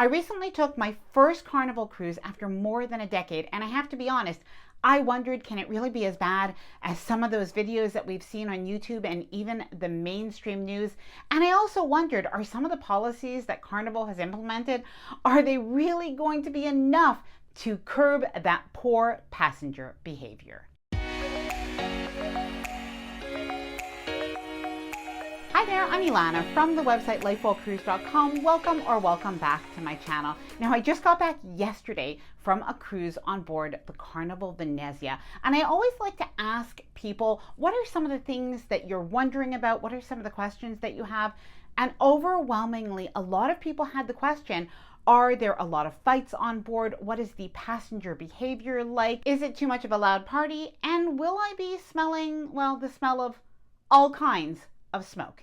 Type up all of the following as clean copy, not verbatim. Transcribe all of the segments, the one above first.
I recently took my first Carnival cruise after more than a decade, and I have to be honest, I wondered, can it really be as bad as some of those videos that we've seen on YouTube and even the mainstream news? And I also wondered, are some of the policies that Carnival has implemented, are they really going to be enough to curb that poor passenger behavior? Hi there, I'm Ilana from the website lifewellcruise.com. Welcome back to my channel. Now, I just got back yesterday from a cruise on board the Carnival Venezia, and I always like to ask people, what are some of the things that you're wondering about? What are some of the questions that you have? And overwhelmingly, a lot of people had the question, are there a lot of fights on board? What is the passenger behavior like? Is it too much of a loud party? And will I be smelling, well, the smell of all kinds of smoke,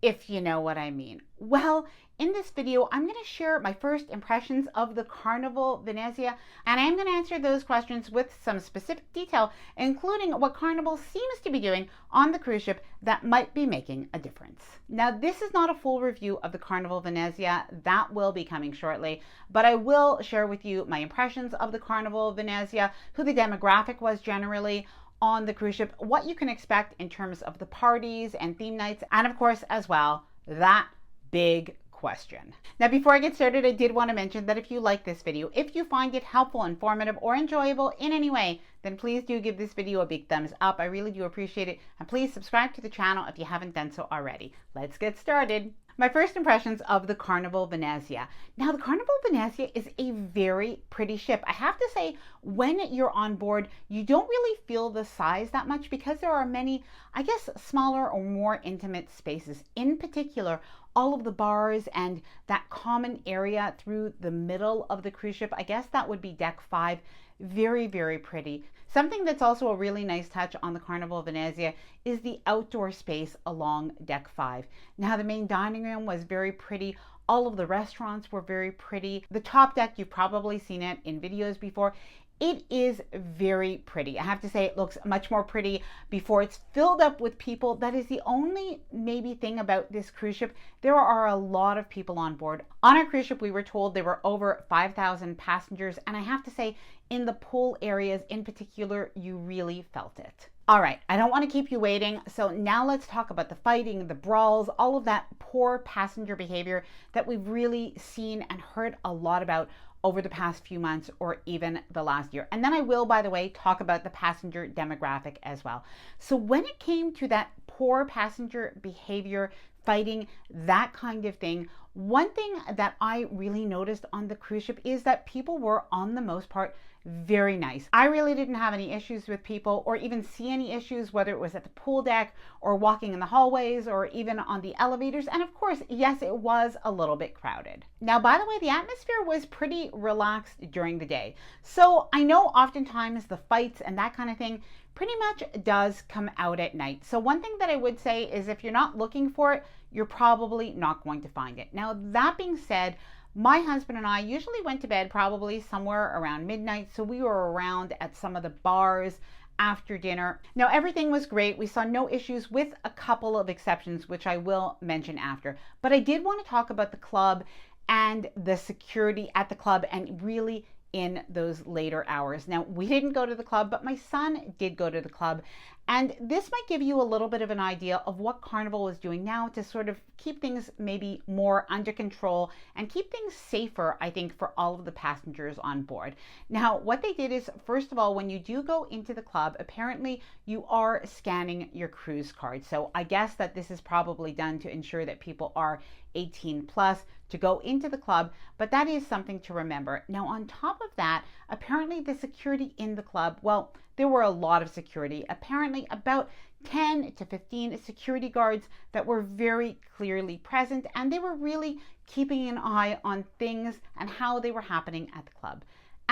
if you know what I mean? Well, in this video, I'm going to share my first impressions of the Carnival Venezia, and I'm going to answer those questions with some specific detail, including what Carnival seems to be doing on the cruise ship that might be making a difference. Now, this is not a full review of the Carnival Venezia. That will be coming shortly, but I will share with you my impressions of the Carnival Venezia, who the demographic was generally on the cruise ship, what you can expect in terms of the parties and theme nights, and of course, as well, that big question. Now, before I get started, I did want to mention that if you like this video, if you find it helpful, informative, or enjoyable in any way, then please do give this video a big thumbs up. I really do appreciate it. And please subscribe to the channel if you haven't done so already. Let's get started. My first impressions of the Carnival Venezia. Now, the Carnival Venezia is a very pretty ship. I have to say, when you're on board, you don't really feel the size that much because there are many, I guess, smaller or more intimate spaces. In particular, all of the bars and that common area through the middle of the cruise ship, I guess that would be deck 5. Very, very pretty. Something that's also a really nice touch on the Carnival Venezia is the outdoor space along deck 5. Now, the main dining room was very pretty. All of the restaurants were very pretty. The top deck, you've probably seen it in videos before. It is very pretty. I have to say, it looks much more pretty before it's filled up with people. That is the only maybe thing about this cruise ship. There are a lot of people on board. On our cruise ship, we were told there were over 5,000 passengers. And I have to say, in the pool areas in particular, you really felt it. All right, I don't want to keep you waiting. So now let's talk about the fighting, the brawls, all of that poor passenger behavior that we've really seen and heard a lot about over the past few months or even the last year. And then I will, by the way, talk about the passenger demographic as well. So when it came to that poor passenger behavior, fighting, that kind of thing, one thing that I really noticed on the cruise ship is that people were, on the most part, very nice. I really didn't have any issues with people or even see any issues, whether it was at the pool deck or walking in the hallways or even on the elevators. And of course, yes, it was a little bit crowded. Now, by the way, the atmosphere was pretty relaxed during the day. So I know oftentimes the fights and that kind of thing pretty much does come out at night. So one thing that I would say is if you're not looking for it, you're probably not going to find it. Now, that being said, my husband and I usually went to bed probably somewhere around midnight, so we were around at some of the bars after dinner. Now, everything was great. We saw no issues with a couple of exceptions, which I will mention after. But I did want to talk about the club and the security at the club and really in those later hours. Now, we didn't go to the club, but my son did go to the club. And this might give you a little bit of an idea of what Carnival is doing now to sort of keep things maybe more under control and keep things safer, I think, for all of the passengers on board. Now, what they did is, first of all, when you do go into the club, apparently you are scanning your cruise card. So I guess that this is probably done to ensure that people are 18 plus to go into the club, but that is something to remember. Now, on top of that, apparently the security in the club, well, there were a lot of security, apparently about 10 to 15 security guards that were very clearly present, and they were really keeping an eye on things and how they were happening at the club.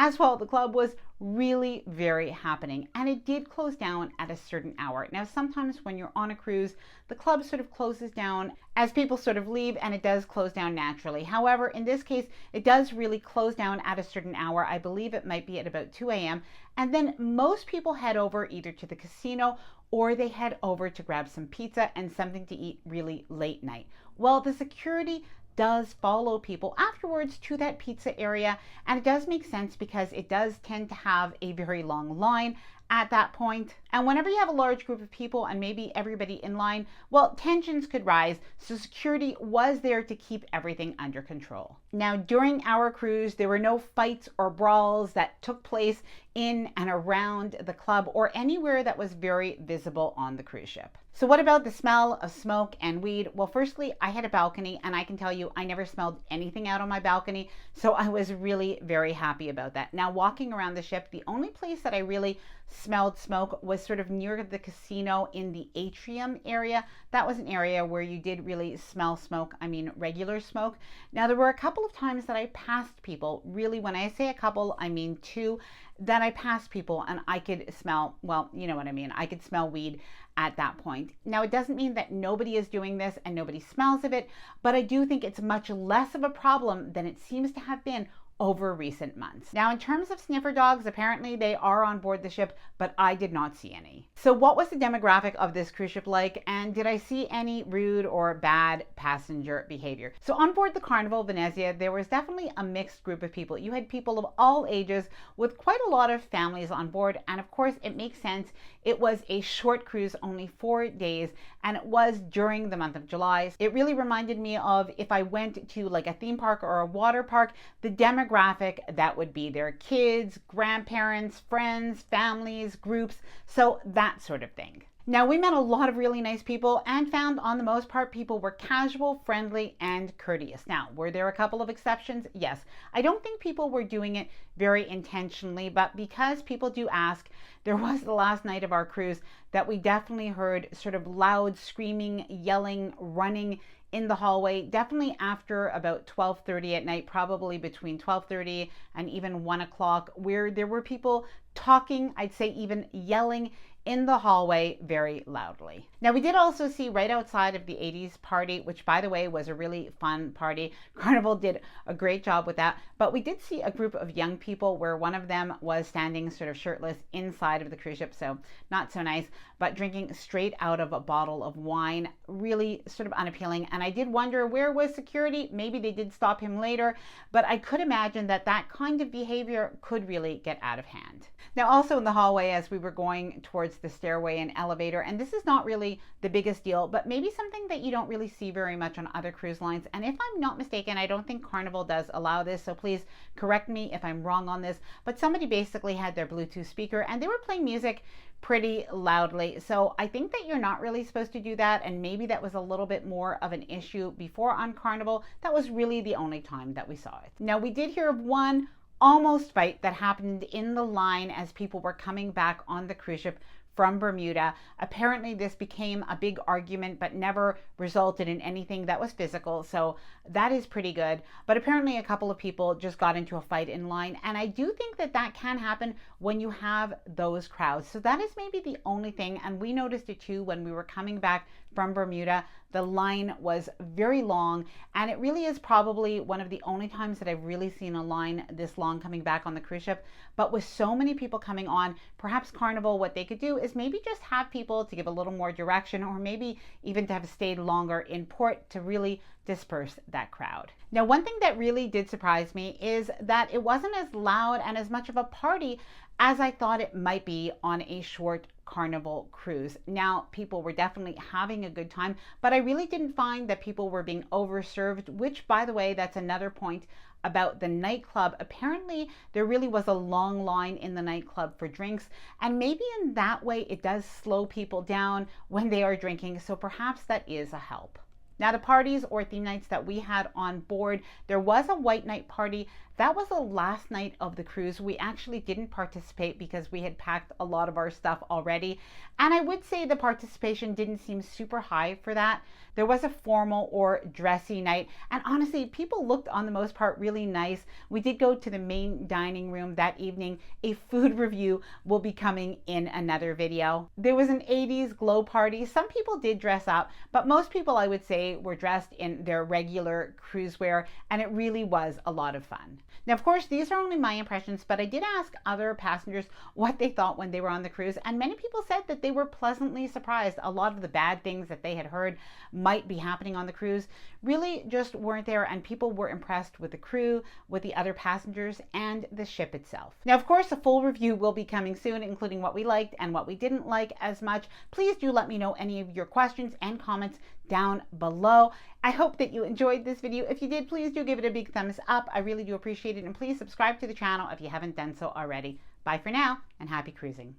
As well, the club was really very happening, and it did close down at a certain hour. Now, sometimes when you're on a cruise, the club sort of closes down as people sort of leave, and it does close down naturally. However, in this case, it does really close down at a certain hour. I believe it might be at about 2 a.m. And then most people head over either to the casino or they head over to grab some pizza and something to eat really late night. Well, the security does follow people afterwards to that pizza area. And it does make sense because it does tend to have a very long line at that point. And whenever you have a large group of people and maybe everybody in line, well, tensions could rise. So security was there to keep everything under control. Now, during our cruise, there were no fights or brawls that took place in and around the club or anywhere that was very visible on the cruise ship. So what about the smell of smoke and weed? Well, firstly, I had a balcony, and I can tell you I never smelled anything out on my balcony. So I was really very happy about that. Now, walking around the ship, the only place that I really smelled smoke was sort of near the casino in the atrium area. That was an area where you did really smell smoke. I mean, regular smoke. Now, there were a couple of times that I passed people. Really, when I say a couple, I mean two, that I passed people and I could smell, well, you know what I mean. I could smell weed at that point. Now, it doesn't mean that nobody is doing this and nobody smells of it, but I do think it's much less of a problem than it seems to have been over recent months. Now, in terms of sniffer dogs, apparently they are on board the ship, but I did not see any. So what was the demographic of this cruise ship like? And did I see any rude or bad passenger behavior? So on board the Carnival Venezia, there was definitely a mixed group of people. You had people of all ages with quite a lot of families on board. And of course, it makes sense. It was a short cruise, only 4 days, and it was during the month of July. It really reminded me of if I went to like a theme park or a water park, the demographic that would be there: kids, grandparents, friends, families, groups, so that sort of thing. Now, we met a lot of really nice people and found on the most part people were casual, friendly, and courteous. Now, were there a couple of exceptions? Yes. I don't think people were doing it very intentionally, but because people do ask, there was the last night of our cruise that we definitely heard sort of loud screaming, yelling, running in the hallway, definitely after about 12:30 at night, probably between 12:30 and even 1 o'clock, where there were people talking, I'd say even yelling in the hallway very loudly. Now, we did also see right outside of the 80s party, which by the way was a really fun party. Carnival did a great job with that, but we did see a group of young people where one of them was standing sort of shirtless inside of the cruise ship, so not so nice, but drinking straight out of a bottle of wine, really sort of unappealing. And I did wonder, where was security? Maybe they did stop him later, but I could imagine that that kind of behavior could really get out of hand. Now, also in the hallway as we were going towards the stairway and elevator, and this is not really the biggest deal, but maybe something that you don't really see very much on other cruise lines. And if I'm not mistaken, I don't think Carnival does allow this, so please correct me if I'm wrong on this, but somebody basically had their Bluetooth speaker and they were playing music pretty loudly. So I think that you're not really supposed to do that, and maybe that was a little bit more of an issue before on Carnival. That was really the only time that we saw it. Now, we did hear of one almost fight that happened in the line as people were coming back on the cruise ship from Bermuda. Apparently this became a big argument but never resulted in anything that was physical, so that is pretty good. But apparently a couple of people just got into a fight in line, and I do think that that can happen when you have those crowds. So that is maybe the only thing, and we noticed it too when we were coming back from Bermuda. The line was very long, and it really is probably one of the only times that I've really seen a line this long coming back on the cruise ship. But with so many people coming on, perhaps Carnival, what they could do is maybe just have people to give a little more direction, or maybe even to have stayed longer in port to really disperse that crowd. Now, one thing that really did surprise me is that it wasn't as loud and as much of a party as I thought it might be on a short Carnival cruise. Now, people were definitely having a good time, but I really didn't find that people were being overserved, which, by the way, that's another point about the nightclub. Apparently, there really was a long line in the nightclub for drinks, and maybe in that way it does slow people down when they are drinking, so perhaps that is a help. Now, the parties or theme nights that we had on board, there was a white night party. That was the last night of the cruise. We actually didn't participate because we had packed a lot of our stuff already. And I would say the participation didn't seem super high for that. There was a formal or dressy night. And honestly, people looked on the most part really nice. We did go to the main dining room that evening. A food review will be coming in another video. There was an 80s glow party. Some people did dress up, but most people, I would say, they were dressed in their regular cruise wear, and it really was a lot of fun. Now, of course, these are only my impressions, but I did ask other passengers what they thought when they were on the cruise, and many people said that they were pleasantly surprised. A lot of the bad things that they had heard might be happening on the cruise really just weren't there, and people were impressed with the crew, with the other passengers, and the ship itself. Now, of course, a full review will be coming soon, including what we liked and what we didn't like as much. Please do let me know any of your questions and comments down below. I hope that you enjoyed this video. If you did, please do give it a big thumbs up. I really do appreciate it. And please subscribe to the channel if you haven't done so already. Bye for now, and happy cruising.